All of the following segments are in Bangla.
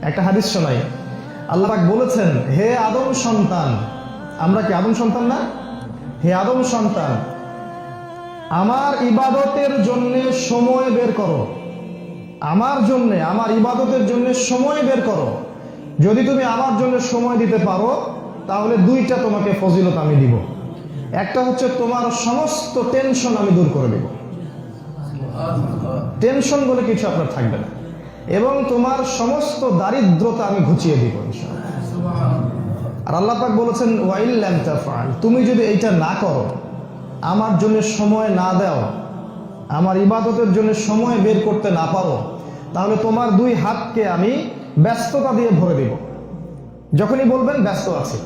একটা হাদিস শোনাই। আল্লাহ পাক বলেছেন, হে আদম সন্তান, আমরা কি আদম সন্তান না? হে আদম সন্তান, আমার ইবাদতের জন্য সময় বের করো। আমার জন্য, আমার ইবাদতের জন্য সময় বের করো। যদি তুমি আমার জন্য সময় দিতে পারো তাহলে দুইটা তোমাকে ফজিলত আমি দিব। একটা হচ্ছে তোমার সমস্ত টেনশন আমি দূর করে দেব, টেনশন বলে কিছু আপনার থাকবে না, এবং তোমার সমস্ত দারিদ্রতা আমি ঘুচিয়ে দিব ইনশাআল্লাহ। আর আল্লাহ পাক বলেছেন, ওয়াইল লাম তাফআল, তুমি যদি এইটা না করো, আমার জন্য সময় না দাও, আমার ইবাদতের জন্য সময় বের করতে না পারো, তাহলে তোমার দুই হাতকে আমি ব্যস্ততা দিয়ে ভরে দিব। যখনই বলবেন ব্যস্ত আছে,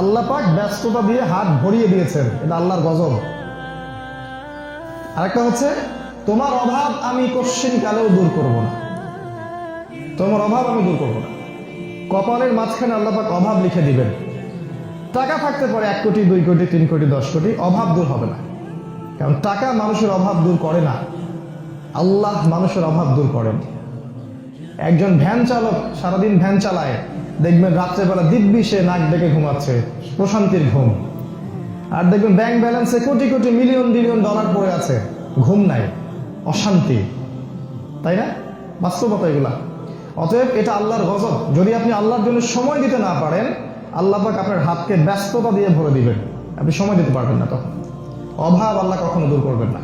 আল্লাহ পাক ব্যস্ততা দিয়ে হাত ভরিয়ে দিয়েছেন, এটা আল্লাহর গজব। আরেকটা হচ্ছে, তোমার অভাব আমি কোশ্চিন কালেও দূর করব না, তোমার অভাব আমি দূর করব না। কপালের মাঝখানে আল্লাহ পাক অভাব লিখে দিবেন। টাকা থাকতে পারে 1 কোটি, 2 কোটি, 3 কোটি, 10 কোটি, অভাব দূর হবে না। কারণ টাকা মানুষের অভাব দূর করে না, আল্লাহ মানুষের অভাব দূর করেন। একজন ভ্যান চালক সারাদিন ভ্যান চালায়, দেখবেন রাত্রেবেলা দিব্যি সে নাক ডেকে ঘুমাচ্ছে, প্রশান্তির ঘুম। আর দেখবেন ব্যাংক ব্যালেন্সে crore crore, million billion dollar পড়ে আছে, ঘুম নাই, অশান্তি। তাই না? বাস্তবতা এগুলা। অতএব এটা আল্লাহর গজব। যদি আপনি আল্লাহর জন্য সময় দিতে না পারেন, আল্লাহ পাক আপনার হাতকে ব্যস্ততা দিয়ে ভরে দিবেন, আপনি সময় দিতে পারবেন না, তখন অভাব আল্লাহ কখনো দূর করবেন না।